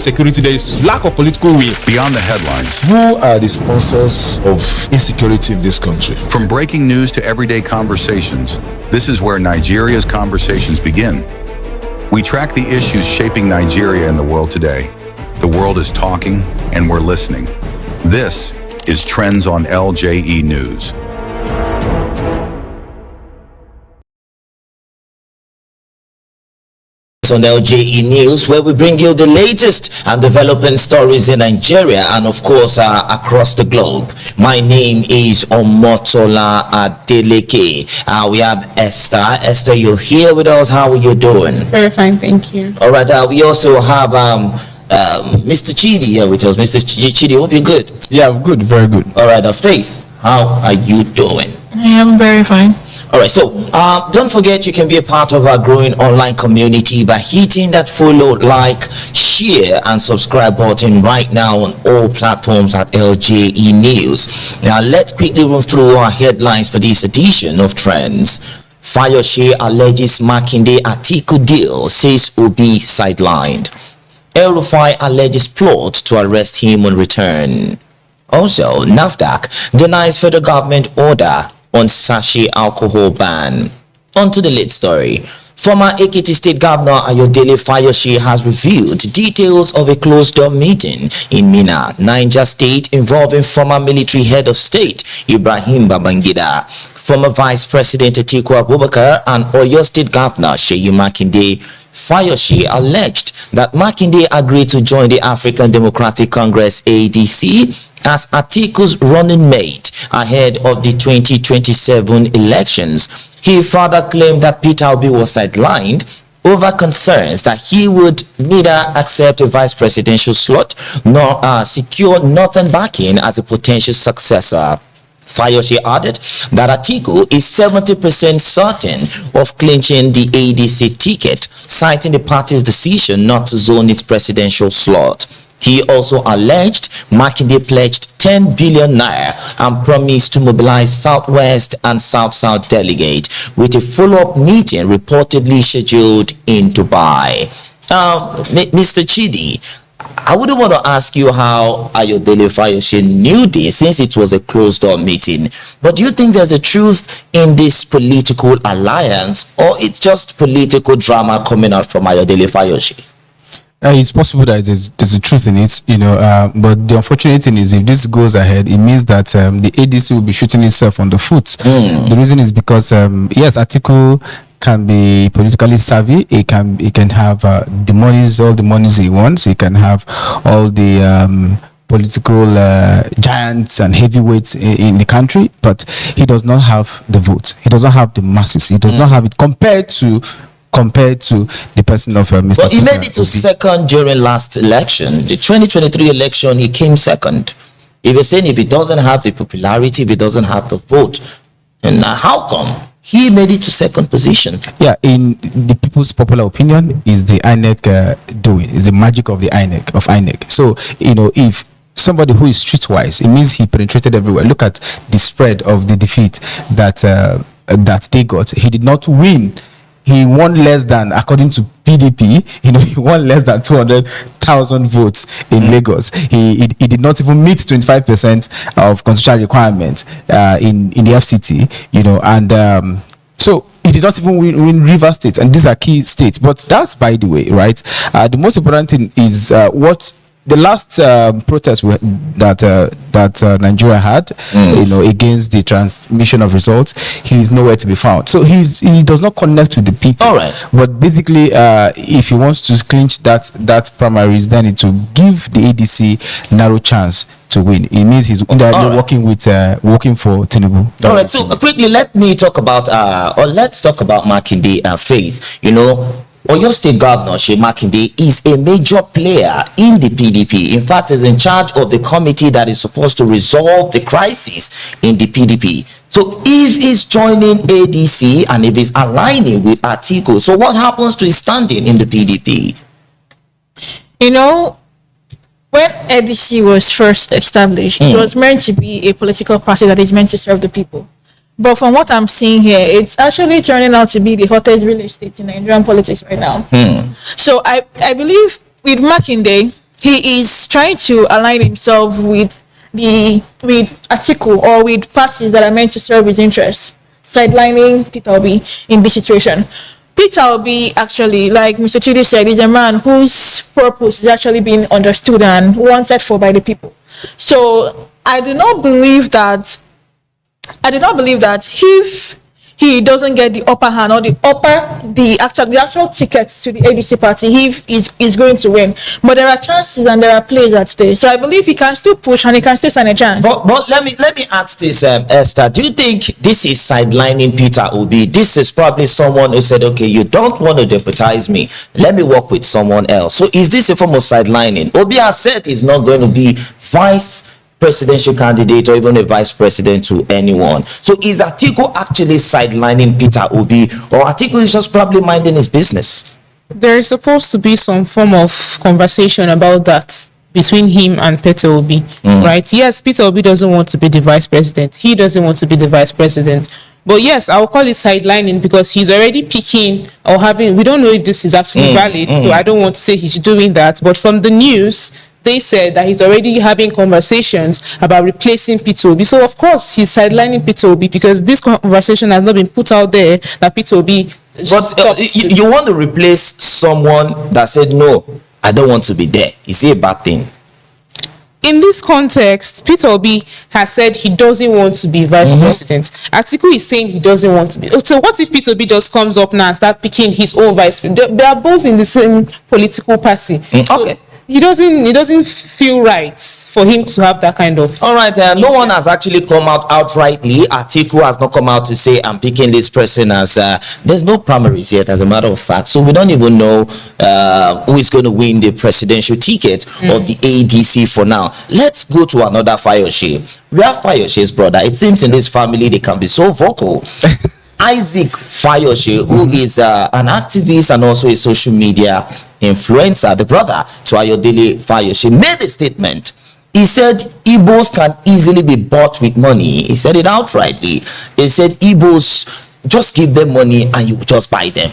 Security, there is lack of political will. Beyond the headlines. Who are the sponsors of insecurity in this country? From breaking news to everyday conversations, this is where Nigeria's conversations begin. We track the issues shaping Nigeria and the world today. The world is talking, and we're listening. This is Trends on LJE News. On LJE News, where we bring you the latest and developing stories in Nigeria and of course across the globe. My name is Omotola Adeleke. We have Esther. Esther, you're here with us. How are you doing? Very fine, thank you. All right. We also have Mr. Chidi here with us. Mr. Chidi, hope you're good. Yeah, I'm good, very good. All right. Faith, how are you doing? I am very fine. All right, so don't forget you can be a part of our growing online community by hitting that follow, like, share, and subscribe button right now on all platforms at LJE News. Now, let's quickly run through our headlines for this edition of Trends. Fayose alleges Makinde Atiku deal, says Obi sidelined. El-Rufai alleges plot to arrest him on return. Also, NAFDAC denies federal government order on sachet alcohol ban. On to the lead story. Former Ekiti State Governor Ayodele Fayose has revealed details of a closed-door meeting in Minna, Niger State, involving former military head of state Ibrahim Babangida, former Vice President Atiku Abubakar, and Oyo State Governor Seyi Makinde. Fayose alleged that Makinde agreed to join the African Democratic Congress ADC as Atiku's running mate ahead of the 2027 elections. He further claimed that Peter Obi was sidelined over concerns that he would neither accept a vice presidential slot nor secure northern backing as a potential successor. Fayose added that Atiku is 70% certain of clinching the ADC ticket, citing the party's decision not to zone its presidential slot. He also alleged Makinde pledged 10 billion naira and promised to mobilize Southwest and South-South delegate, with a follow-up meeting reportedly scheduled in Dubai. Mr. Chidi, I wouldn't want to ask you how Ayodele Fayose knew this, since it was a closed-door meeting. But do you think there's a truth in this political alliance, or it's just political drama coming out from Ayodele Fayose? It's possible that there's a truth in it, but the unfortunate thing is, if this goes ahead, it means that the ADC will be shooting itself on the foot. The reason is because, yes, Atiku can be politically savvy. He can have all the monies he wants. He can have all the political giants and heavyweights in the country, but he does not have the vote. He does not have the masses. He does not have it compared to the person of Mr. But he made it to second during last election. The 2023 election, he came second. He was saying if he doesn't have the popularity, if he doesn't have the vote, and how come he made it to second position? Yeah, in the people's popular opinion, is the INEC doing, is the magic of the INEC. So, if somebody who is streetwise, it means he penetrated everywhere. Look at the spread of the defeat that they got. He did not win. He won less than, according to PDP, he won less than 200,000 votes in Lagos. He did not even meet 25% of constitutional requirements in the FCT, and so he did not even win River State, and these are key states. But that's by the way, right? The most important thing is what the last protest that Nigeria had, against the transmission of results. He is nowhere to be found. So he does not connect with the people. All right. But basically, if he wants to clinch that primaries, then it will give the ADC narrow chance to win. It means he's indirectly working for Tinubu. All right. So quickly, let's talk about Makinde Faith. Oyo State Governor Seyi Makinde is a major player in the PDP. In fact, is in charge of the committee that is supposed to resolve the crisis in the PDP. So if he's joining ADC and if he's aligning with Atiku, so what happens to his standing in the PDP? When ADC was first established, it was meant to be a political party that is meant to serve the people. But from what I'm seeing here, it's actually turning out to be the hottest real estate in Nigerian politics right now. So I believe with Makinde, he is trying to align himself with Atiku or with parties that are meant to serve his interests, sidelining Peter Obi in this situation. Peter Obi, actually, like Mr. Chidi said, is a man whose purpose is actually being understood and wanted for by the people. So I do not believe that if he doesn't get the upper hand or the actual tickets to the ADC party, he is going to win. But there are chances and there are plays at stake. So I believe he can still push and he can still stand a chance. But let me ask this, Esther. Do you think this is sidelining Peter Obi? This is probably someone who said, okay, you don't want to deputize me. Let me work with someone else. So is this a form of sidelining? Obi has said he's not going to be vice presidential candidate or even a vice president to anyone. So is Atiku actually sidelining Peter Obi, or Atiku is just probably minding his business? There is supposed to be some form of conversation about that between him and Peter Obi, right? Yes, Peter Obi doesn't want to be the vice president. He doesn't want to be the vice president. But yes, I'll call it sidelining because he's already picking or having, we don't know if this is actually valid, so I don't want to say he's doing that. But from the news, they said that he's already having conversations about replacing Peter Obi. So, of course, he's sidelining Peter Obi because this conversation has not been put out there that Peter Obi... But you want to replace someone that said, no, I don't want to be there. Is it a bad thing? In this context, Peter Obi has said he doesn't want to be vice president. Atiku is saying he doesn't want to be. So what if Peter Obi just comes up now and start picking his own vice president? They are both in the same political party. Okay. So it doesn't feel right for him to have that kind of... All right, no one has actually come out outrightly. Atiku has not come out to say, I'm picking this person as... there's no primaries yet, as a matter of fact. So we don't even know who is going to win the presidential ticket of the ADC for now. Let's go to another Fayose. We have Fayose's brother. It seems in this family, they can be so vocal. Isaac Fayose, who is an activist and also a social media influencer, the brother to Ayodele Fayose, made a statement. He said Igbos can easily be bought with money. He said it outrightly. He said Igbos, just give them money and you just buy them.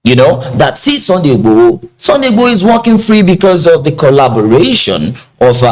You know, that see Sunday Igboho is working free because of the collaboration of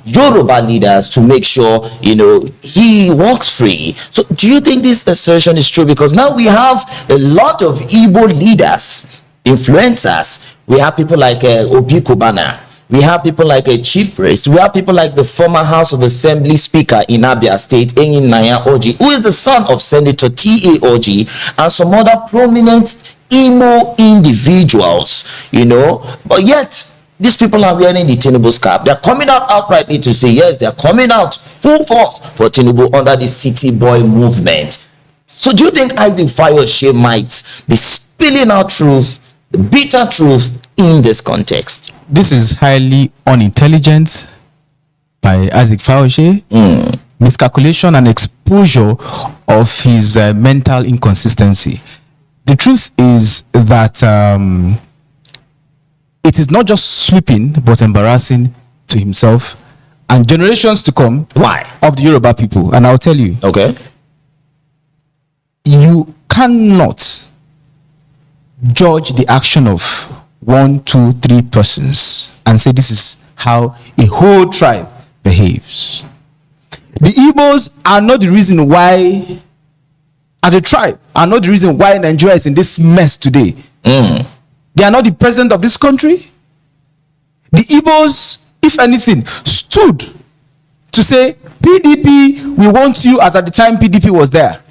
Yoruba leaders to make sure, you know, he works free. So do you think this assertion is true? Because now we have a lot of Igbo leaders, influencers. We have people like Obi Kubana. We have people like a chief priest. We have people like the former House of Assembly Speaker in Abia State, Enyin Naya Oji, who is the son of Senator T.A. Oji, and some other prominent Imo individuals, you know. But yet, these people are wearing the Tinubu's cap. They're coming out outrightly to say, yes, they're coming out full force for Tinubu under the City Boy movement. So do you think Isaac Fayose might be spilling out truth, bitter truth in this context? This is highly unintelligent by Isaac Fayose. Miscalculation and exposure of his mental inconsistency. The truth is that it is not just sweeping but embarrassing to himself and generations to come. Why? Of the Yoruba people. And I'll tell you. Okay. You cannot judge the action of 1, 2, 3 persons and say this is how a whole tribe behaves. The Igbos are not the reason why, as a tribe, are not the reason why Nigeria is in this mess today. They are not the president of this country. The Igbos, if anything, stood to say, PDP, we want you, as at the time PDP was there,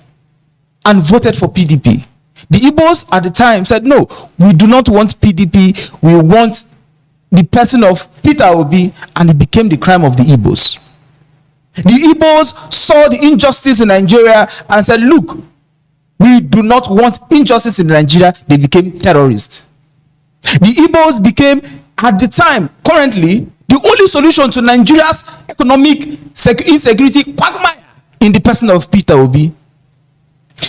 and voted for PDP. The Igbos at the time said, no, we do not want PDP, we want the person of Peter Obi, and it became the crime of the Igbos. The Igbos saw the injustice in Nigeria and said, look, we do not want injustice in Nigeria. They became terrorists. The Igbos became, at the time, currently, the only solution to Nigeria's economic insecurity quagmire in the person of Peter Obi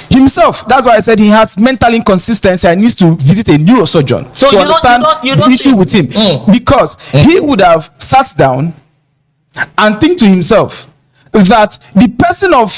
himself. That's why I said he has mental inconsistency and needs to visit a neurosurgeon So to you understand don't the issue with him. Because he would have sat down and think to himself that the person of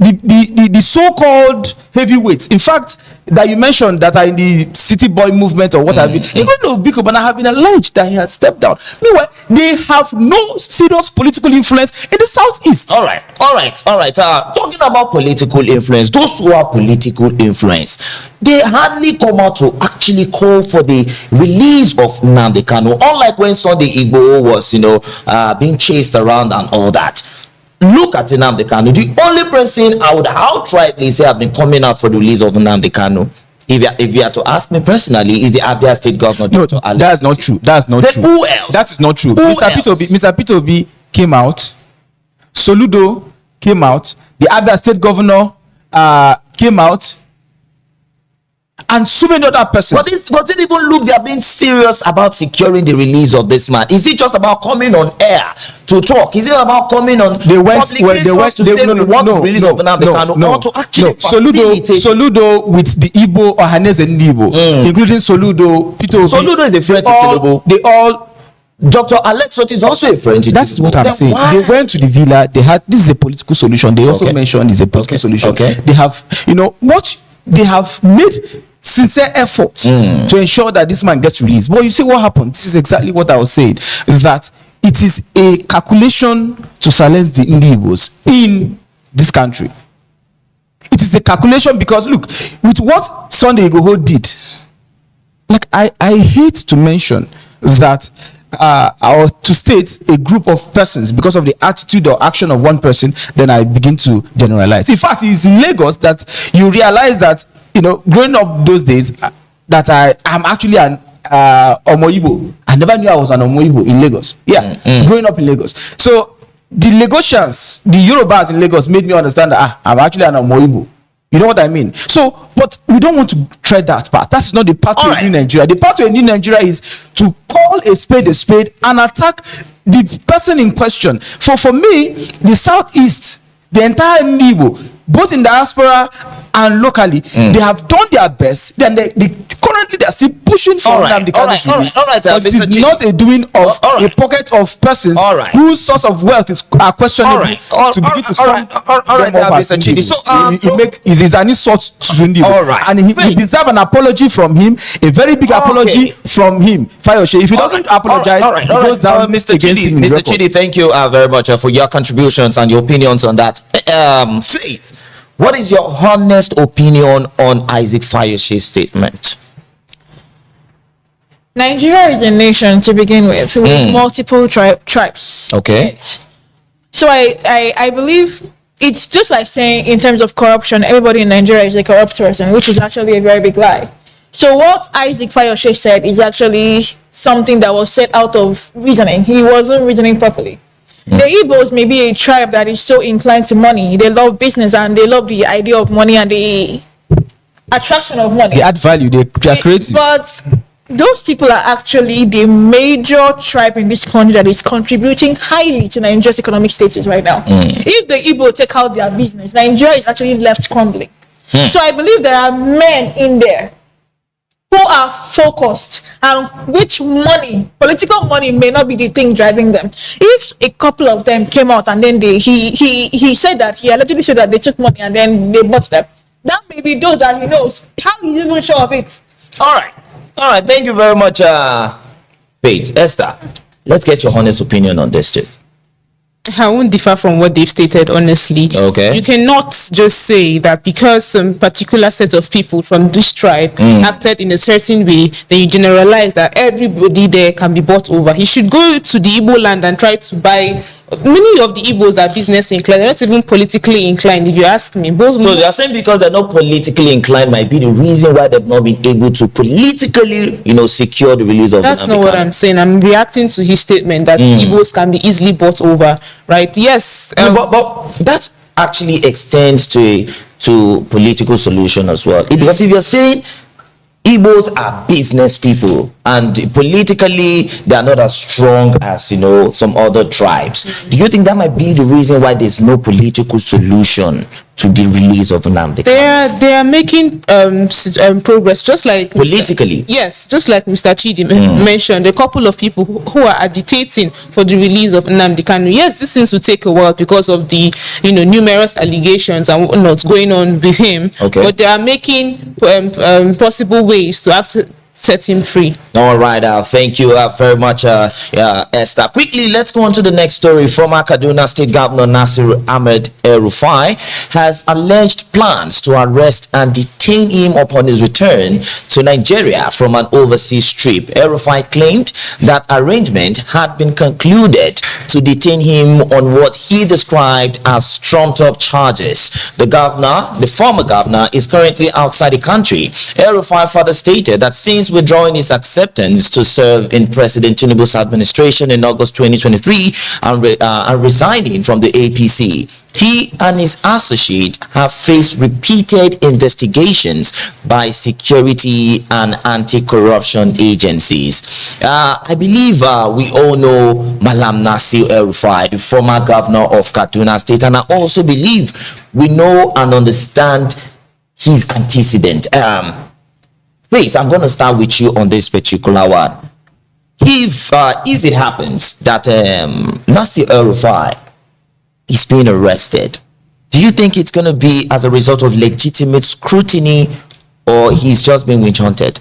the so-called heavyweights, in fact, that you mentioned that are in the city boy movement or what have you, including Obi Kubana, have been alleged that he has stepped down. Meanwhile, they have no serious political influence in the southeast. All right. Talking about political influence, those who are political influence, they hardly come out to actually call for the release of Nnamdi Kanu, unlike when Sunday Igboho was, being chased around and all that. Look at Nnamdi Kanu. The only person I would outrightly say have been coming out for the release of Nnamdi Kanu, if you are to ask me personally, is the Abia State Governor. No, that's not true. That's not then true. Who else? That is not true. Who Mr. Peter Obi came out. Soludo came out. The Abia State Governor came out. And so many other persons. But it doesn't even look they are being serious about securing the release of this man. Is it just about coming on air to talk? Is it about coming on to say we want to release of Nnamdi Kanu or to actually facilitate Soludo with the Igbo or Hanese and Igbo, including Soludo, Peter Obi. Soludo is a friend to Tinubu. They all. Dr. Alex Sot is also a friend to Tinubu. That's what I'm saying. They went to the villa. They had this is a political solution. They also mentioned is a political solution. Okay. They have what they have made sincere efforts to ensure that this man gets released. But you see what happened. This is exactly what I was saying, that it is a calculation to silence the Igbos in this country. It is a calculation because look, with what Sunday Igboho did, like I hate to mention that or to state a group of persons because of the attitude or action of one person, then I begin to generalize. In fact, it's in Lagos that you realize that growing up those days, that I'm actually an Omo Igbo. I never knew I was an Omo Igbo in Lagos. Growing up in Lagos. So the Lagosians, the Yorubas in Lagos made me understand that I'm actually an Omo Igbo. You know what I mean? So, but we don't want to tread that path. That's not the path to a new Nigeria. The path to a new Nigeria is to call a spade and attack the person in question. For me, the Southeast, the entire Igbo, both in diaspora and locally, they have done their best. Then currently they are still pushing for Nnamdi Kanu's release. But it is not a doing of a pocket of persons whose source of wealth is questionable to begin to storm Mr. Chidi. So it is an insult to Ndibo. And he deserves an apology from him, a very big apology from him. Fayose, if he doesn't apologize, it goes down. Mr. Chidi, thank you very much for your contributions and your opinions on that. Faith, what is your honest opinion on Isaac Fayose's statement? Nigeria is a nation to begin with multiple tribes. Okay. So I believe it's just like saying in terms of corruption, everybody in Nigeria is a corrupt person, which is actually a very big lie. So what Isaac Fayose said is actually something that was set out of reasoning. He wasn't reasoning properly. The Igbos may be a tribe that is so inclined to money. They love business and they love the idea of money and the attraction of money. They add value. They are creative. But those people are actually the major tribe in this country that is contributing highly to Nigeria's economic status right now. If the Igbo take out their business, Nigeria is actually left crumbling. So I believe there are men in there who are focused and which money, political money, may not be the thing driving them. If a couple of them came out and then he said that, he allegedly said that they took money and then they bought them, that may be those that he knows. How he even sure of it? All right. Thank you very much, Faith. Esther, let's get your honest opinion on this too. I won't differ from what they've stated, honestly. Okay. You cannot just say that because some particular set of people from this tribe acted in a certain way, then you generalize that everybody there can be bought over. You should go to the Igbo land and try to buy. Many of the Igbos are business inclined. They're not even politically inclined, if you ask me. So they are saying because they're not politically inclined might be the reason why they've not been able to politically, secure the release of. That's not what I'm saying. I'm reacting to his statement that Igbos can be easily bought over, right? Yes, but that actually extends to political solution as well. Because if you're saying Igbos are business people, and politically they are not as strong as some other tribes. Do you think that might be the reason why there's no political solution to the release of Nnamdi Kanu? They are making progress, just like politically. Yes, just like Mr. Chidi mentioned, a couple of people who are agitating for the release of Nnamdi Kanu. Yes, this things will take a while because of the numerous allegations and whatnot going on with him. Okay. But they are making possible ways to actually set him free. All right, thank you very much, Esther. Quickly, let's go on to the next story. Former Kaduna State Governor Nasir Ahmed El-Rufai has alleged plans to arrest and detain him upon his return to Nigeria from an overseas trip. El-Rufai claimed that arrangement had been concluded to detain him on what he described as trumped-up charges. The former governor, is currently outside the country. El-Rufai further stated that since withdrawing his acceptance to serve in President Tinubu's administration in August 2023 and resigning from the APC, he and his associate have faced repeated investigations by security and anti-corruption agencies. I believe we all know Malam Nasir El-Rufai, the former governor of Kaduna State, and I also believe we know and understand his antecedent. Please, I'm going to start with you on this particular one. If it happens that Nasir El-Rufai is being arrested, do you think it's going to be as a result of legitimate scrutiny, or he's just being witch hunted?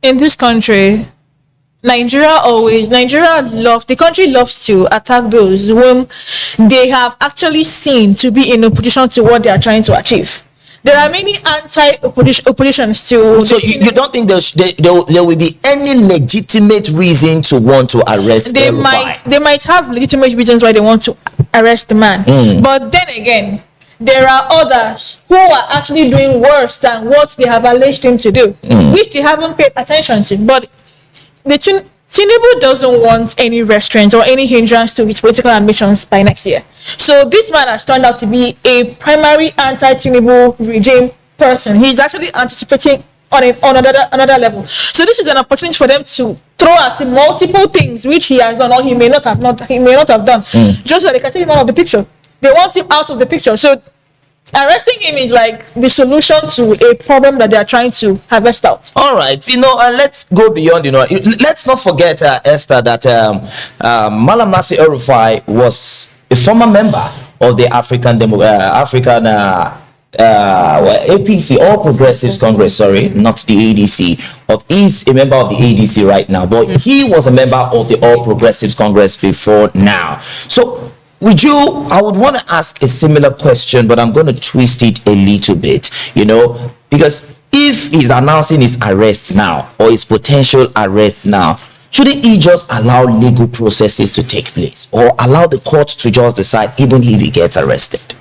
In this country, the country loves to attack those whom they have actually seen to be in opposition to what they are trying to achieve. There are many anti-oppositions to... So you don't think there will be any legitimate reason to want to arrest they might have legitimate reasons why they want to arrest the man. But then again, there are others who are actually doing worse than what they have alleged him to do, which they haven't paid attention to. But Tinubu doesn't want any restraints or any hindrance to his political ambitions by next year. So this man has turned out to be a primary anti-Tinubu regime person. He's actually anticipating on another level. So this is an opportunity for them to throw at him multiple things which he has done or he may not have done, just so they can take him out of the picture. They want him out of the picture. So arresting him is like the solution to a problem that they are trying to harvest out. All right, let's go beyond. Let's not forget, Esther, that Malam Nasir El-Rufai was a former member of the African APC, All Progressives Congress. Sorry, not the ADC. He's a member of the ADC right now, but he was a member of the All Progressives Congress before now. So, I would want to ask a similar question, but I'm going to twist it a little bit, because if he's announcing his arrest now or his potential arrest now, shouldn't he just allow legal processes to take place or allow the court to just decide even if he gets arrested?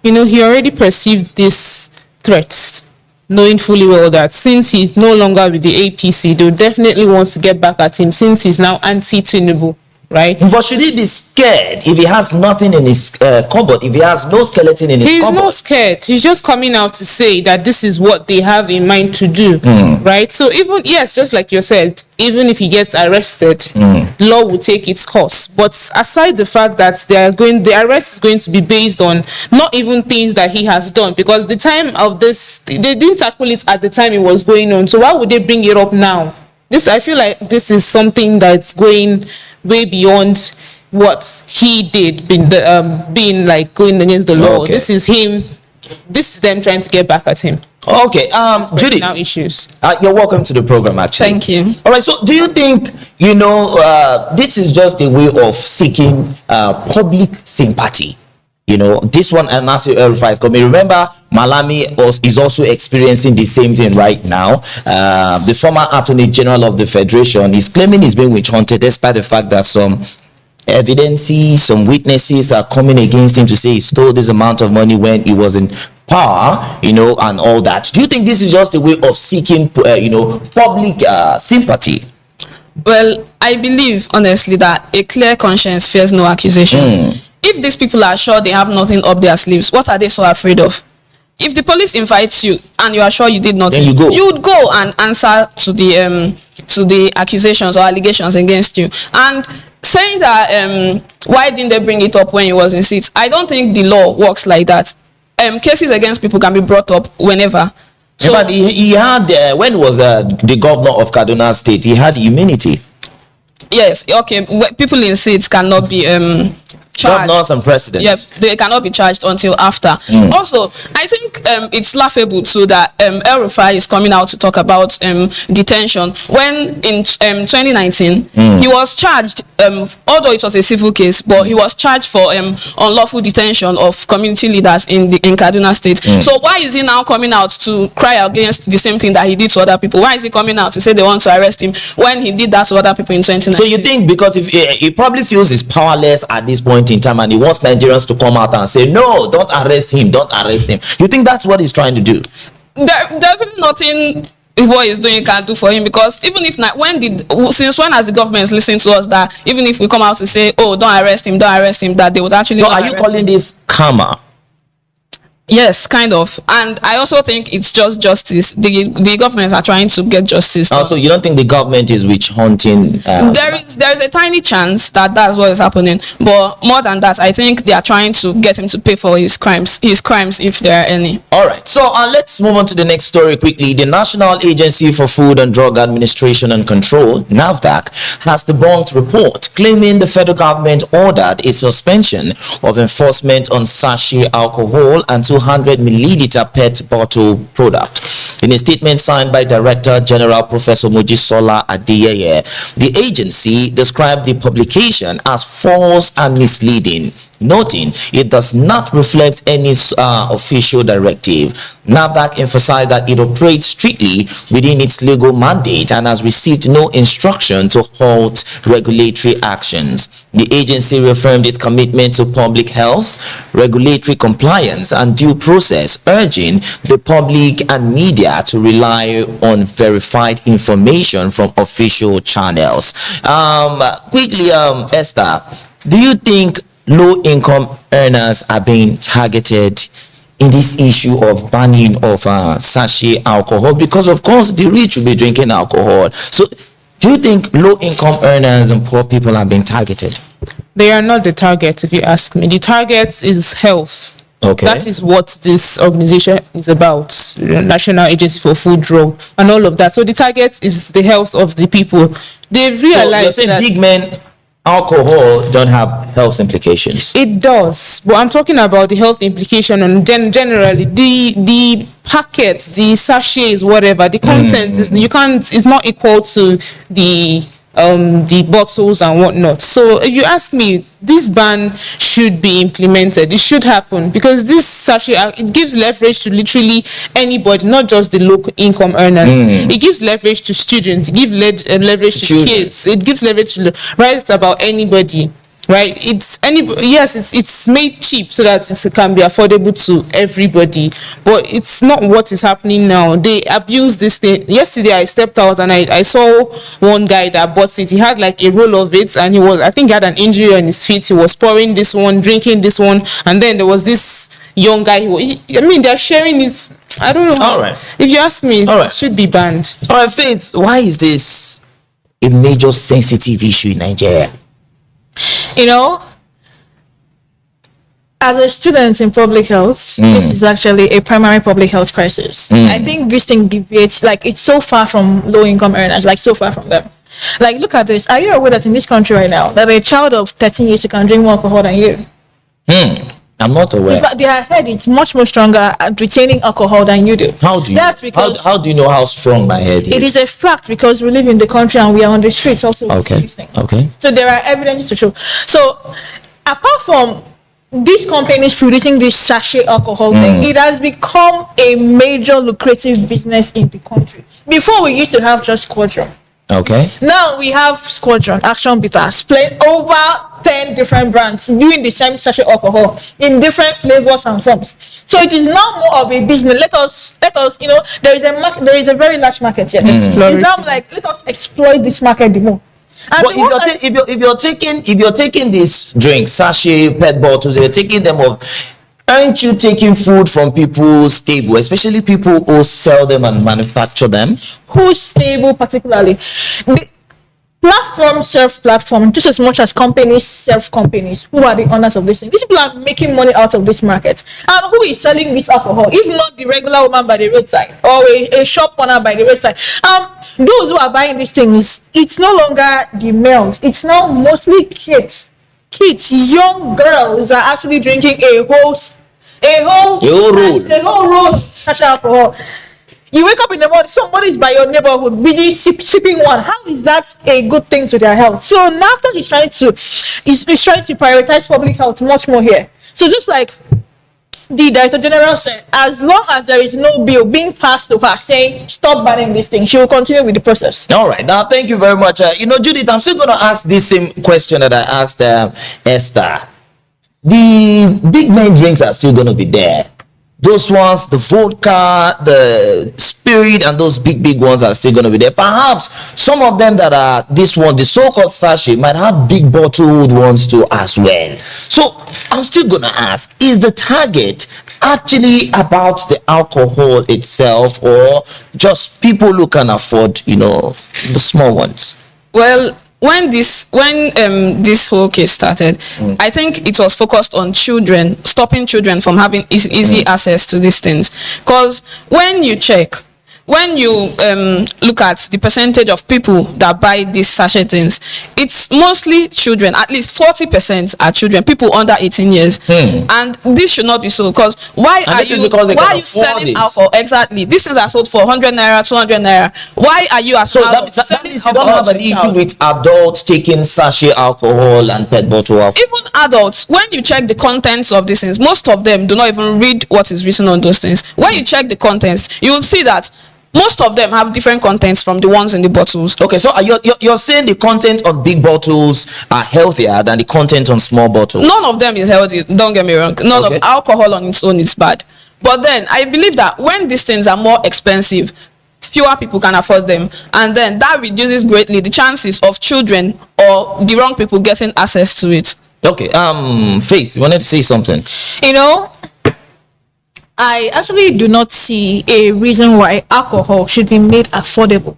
He already perceived these threats, knowing fully well that since he's no longer with the APC, they'll definitely want to get back at him since he's now anti-Tinubu. Right? But should he be scared if he has nothing in his cupboard, if he has no skeleton in his cupboard? He's not scared. He's just coming out to say that this is what they have in mind to do. Right? So just like you said, even if he gets arrested, law will take its course. But aside the fact that the arrest is going to be based on not even things that he has done, because the time of this, they didn't tackle it at the time it was going on. So why would they bring it up now? I feel like this is something that's going way beyond what he did, being like going against the law. Okay. This is them trying to get back at him. Okay, Judith, issues. You're welcome to the program, actually. Thank you. All right, so do you think, this is just a way of seeking public sympathy? This one, Nasir El-Rufai is coming. Remember, Malami is also experiencing the same thing right now. The former Attorney General of the Federation is claiming he's being witch hunted, despite the fact that some evidences, some witnesses are coming against him to say he stole this amount of money when he was in power, and all that. Do you think this is just a way of seeking, public sympathy? Well, I believe, honestly, that a clear conscience fears no accusation. If these people are sure they have nothing up their sleeves, what are they so afraid of? if the police invites you and you are sure you did nothing, then you would go and answer to the accusations or allegations against you. And saying that why didn't they bring it up when he was in seat? I don't think the law works like that. Cases against people can be brought up whenever. So, but he had when he was the governor of Kaduna State, he had immunity. Yes, okay. People in seats cannot be charged. Governors and presidents. Yes, they cannot be charged until after. Also, I think it's laughable too that El Rufai is coming out to talk about detention when in 2019 he was charged, although it was a civil case, but he was charged for unlawful detention of community leaders in Kaduna State. So why is he now coming out to cry against the same thing that he did to other people? Why is he coming out to say they want to arrest him when he did that to other people in 2019? So you think because if he probably feels he's powerless at this point in time and he wants Nigerians to come out and say, no, don't arrest him, don't arrest him. You think that's what he's trying to do? There's really nothing what he's doing can do for him, because even if since when has the government listened to us that even if we come out to say, oh, don't arrest him, that they would actually... So are you calling this karma? Yes, kind of. And I also think it's just justice. The governments are trying to get justice. Also, you don't think the government is witch hunting? There is a tiny chance that that's what is happening. But more than that, I think they are trying to get him to pay for his crimes if there are any. All right. So let's move on to the next story quickly. The National Agency for Food and Drug Administration and Control, NAFDAC, has debunked report claiming the federal government ordered a suspension of enforcement on sachet alcohol and 200 milliliter PET bottle product. In a statement signed by Director General Professor Mojisola Adeyeye, the agency described the publication as false and misleading, noting it does not reflect any official directive. NAFDAC emphasized that it operates strictly within its legal mandate and has received no instruction to halt regulatory actions. The agency reaffirmed its commitment to public health, regulatory compliance, and due process, urging the public and media to rely on verified information from official channels. Quickly, Esther, do you think low-income earners are being targeted in this issue of banning of sachet alcohol? Because of course the rich will be drinking alcohol. So do you think low-income earners and poor people are being targeted? They are not the target, if you ask me. The target is health. Okay. That is what this organization is about, the National Agency for Food, Drug, and all of that. So the target is the health of the people. They realize so you're saying that big men alcohol don't have health implications. It does, but I'm talking about the health implication and generally the packet, the sachets, whatever the content is. It's not equal to the bottles and whatnot. So if you ask me, this ban should be implemented. It should happen because this sachet, it gives leverage to literally anybody, not just the low income earners. It gives leverage to students. It gives leverage to kids. It gives leverage to right about anybody. Right, it's made cheap so that it can be affordable to everybody, but it's not what is happening now. They abuse this thing. Yesterday I stepped out and I saw one guy that bought it. He had like a roll of it and I think he had an injury on his feet. He was pouring this one, drinking this one, and then there was this young guy they're sharing it. I don't know how. All right. If you ask me, it should be banned. All right, Faith, why is this a major sensitive issue in Nigeria? You know, as a student in public health, this is actually a primary public health crisis. I think this thing deviates, like it's so far from low-income earners, like so far from them. Like, look at this. Are you aware that in this country right now, that a child of 13 years can drink more alcohol than you? I'm not aware. In fact, their head is much more stronger at retaining alcohol than you do. How do you? That's because how do you know how strong my head is? it is a fact because we live in the country and we are on the streets also. Okay. These things. Okay. So there are evidences to show. So apart from these companies producing this sachet alcohol thing, it has become a major lucrative business in the country. Before we used to have just Squadron. Okay. Now we have Squadron, Action Bitters, playing over 10 different brands doing the same sachet alcohol in different flavors and forms. So it is now more of a business. Let us, there is a very large market here. It's now like, let us exploit this market the more. And but if you're taking these drinks, sachet, PET bottles, you're taking them off. aren't you taking food from people's table, especially people who sell them and manufacture them? Who's stable particularly? The platform serve platform just as much as companies serve companies. Who are the owners of this thing? These people are making money out of this market. And who is selling this alcohol? If not the regular woman by the roadside or a shop owner by the roadside. Those who are buying these things, it's no longer the males. It's now mostly kids. Young girls are actually drinking a whole roll of sachet alcohol. You wake up in the morning, somebody's by your neighborhood busy sipping one. How is that a good thing to their health? So now after he's trying to prioritize public health much more here. So just like the Director General said, as long as there is no bill being passed to her saying stop banning this thing, she will continue with the process. All right. Now, thank you very much. Judith, I'm still going to ask this same question that I asked Esther. The big main drinks are still going to be there. Those ones, the vodka, the spirit, and those big ones are still going to be there. Perhaps some of them that are this one, the so-called sachet, might have big bottled ones too as well. So I'm still going to ask, is the target actually about the alcohol itself, or just people who can afford, the small ones? Well, when this whole case started, I think it was focused on children, stopping children from having easy access to these things. Because when you look at the percentage of people that buy these sachet things, it's mostly children. At least 40% are children, people under 18 years. And this should not be so, because why are you selling alcohol? Exactly. These things are sold for 100 naira, 200 naira. Why are you so that means you don't have an issue with adults taking sachet alcohol and pet bottle alcohol? Even adults, when you check the contents of these things, most of them do not even read what is written on those things. When you check the contents, you will see that most of them have different contents from the ones in the bottles. Okay, so you're saying the content on big bottles are healthier than the content on small bottles? None of them is healthy, don't get me wrong. None of alcohol on its own is bad. But then I believe that when these things are more expensive, fewer people can afford them, and then that reduces greatly the chances of children or the wrong people getting access to it. Okay, Faith, you wanted to say something? I actually do not see a reason why alcohol should be made affordable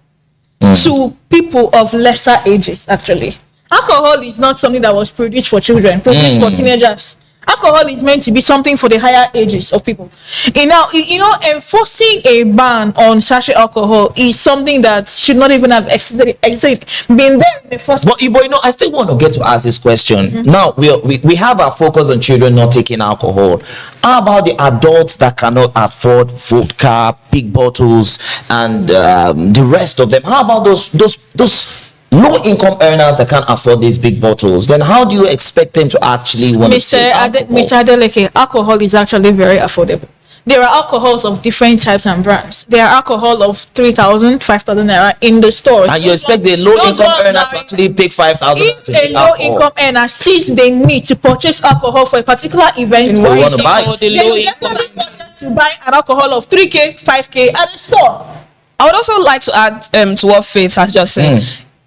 to people of lesser ages. Actually, alcohol is not something that was produced for children, produced for teenagers. Alcohol is meant to be something for the higher ages of people. Enforcing a ban on sachet alcohol is something that should not even have existed been there in the first. But I still want to get to ask this question. Now we have our focus on children not taking alcohol. How about the adults that cannot afford vodka, big bottles, and the rest of them? How about those low-income earners that can't afford these big bottles? Then how do you expect them to actually want to take alcohol? Mr. Adeleke, alcohol is actually very affordable. There are alcohols of different types and brands. There are alcohol of 3,000, 5,000 naira in the stores. And you expect the low-income earner to actually take 5,000 to take alcohol? If a low-income earner sees the need to purchase alcohol for a particular event, they want to buy it. To buy an alcohol of 3K, 5K at the store. I would also like to add to what Faith has just said.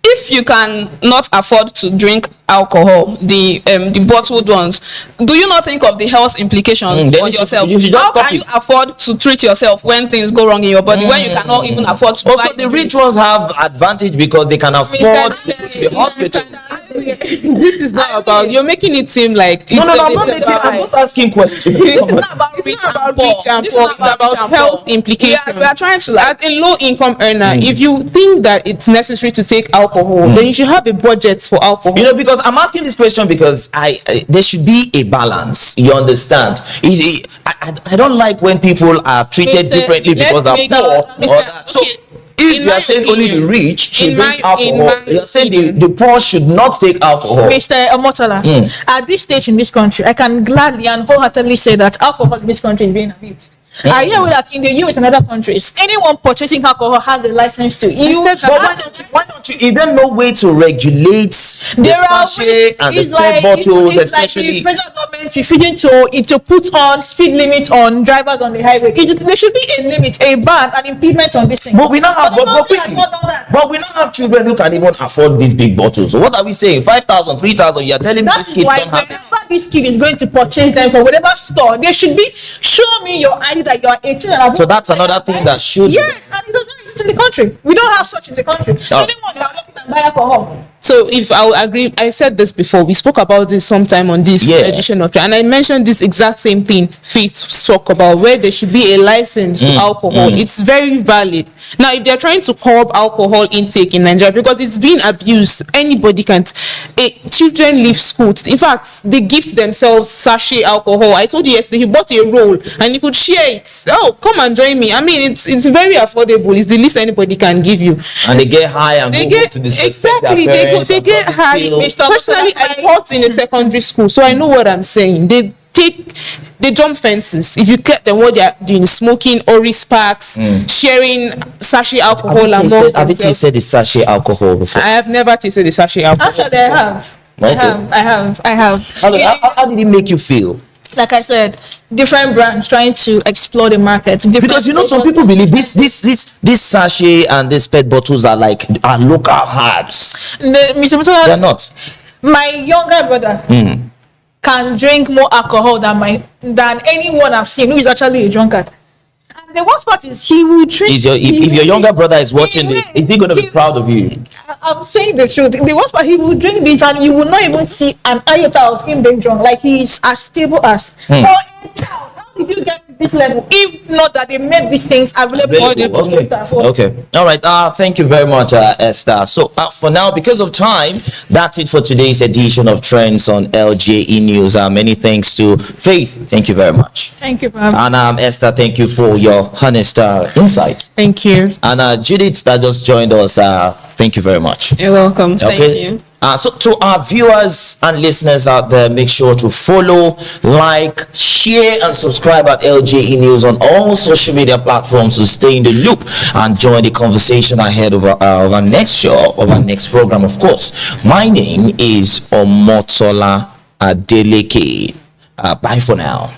If you can not afford to drink alcohol, the bottled ones, do you not think of the health implications on yourself? How can you afford to treat yourself when things go wrong in your body, when you cannot even afford to also, the rich ones have advantage because they can afford to go to the hospital. This is not about, you're making it seem like I'm not asking questions. It's not about rich and poor. It's about health implications. We are trying to, as a low-income earner, if you think that it's necessary to take alcohol, then you should have a budget for alcohol. Because I'm asking this question because there should be a balance. You understand? I don't like when people are treated differently because they're poor. So if you are saying only the rich should drink alcohol, you are saying the poor should not take alcohol. Mr. Omotola, at this stage in this country, I can gladly and wholeheartedly say that alcohol in this country is being abused. I hear that in the US and other countries, anyone purchasing alcohol has a license to. But why don't you? Is there no way to regulate the sachet and the pet bottles, especially? Like the federal government refusing to put on speed limit on drivers on the highway. There should be a limit, a ban, an impediment on this thing. But we now have, but we now have children who can even afford these big bottles. So what are we saying? 5,000, 3,000? You're telling me these kids don't have it. this kid is going to purchase them from whatever store, they should be, show me your ID that you are 18 and above. So that's another thing that should. Yes, and it does not exist in the country. We don't have such in the country. Anyone that walk in and buy alcohol. So if I will agree, I said this before, we spoke about this sometime on this edition of, and I mentioned this exact same thing Faith spoke about, where there should be a license to alcohol. It's very valid. Now, if they're trying to curb alcohol intake in Nigeria, because it's being abused, anybody can't, children leave school. In fact, they gift themselves sachet alcohol. I told you yesterday, he bought a roll and you could share it. Oh, come and join me. I mean, it's very affordable. It's the least anybody can give you. And they get high and they go get to the exactly. They get high. Personally, I taught in a secondary school, so I know what I'm saying. They jump fences. If you get them, what they are doing, smoking Ori sparks, sharing sachet alcohol among themselves. Have you tasted the sachet alcohol before? I have never tasted the sachet alcohol. Actually, I have. Okay. I have. How did it make you feel? Like I said, different brands trying to explore the market. Because you know, some people believe this sachet and these pet bottles are local herbs. Mr. Omotola, They're not. My younger brother can drink more alcohol than anyone I've seen who is actually a drunkard. And the worst part is he will drink. If your younger brother is watching this, is he going to be proud of you? I'm saying the truth. The worst part, he will drink this and you will not even see an iota of him being drunk. Like he is as stable as. For a child, how did you get to this level? If not that they made these things available. Okay. All right. Thank you very much, Esther. So for now, because of time, that's it for today's edition of Trends on LJE News. Many thanks to Faith. Thank you very much. Thank you, Bob. And Esther, thank you for your honest insight. Thank you. And Judith, that just joined us. Thank you very much. You're welcome. Thank you. So to our viewers and listeners out there, make sure to follow, like, share, and subscribe at LJE News on all social media platforms to stay in the loop and join the conversation ahead of our next show, of our next program, of course. My name is Omotola Adeleke. Bye for now.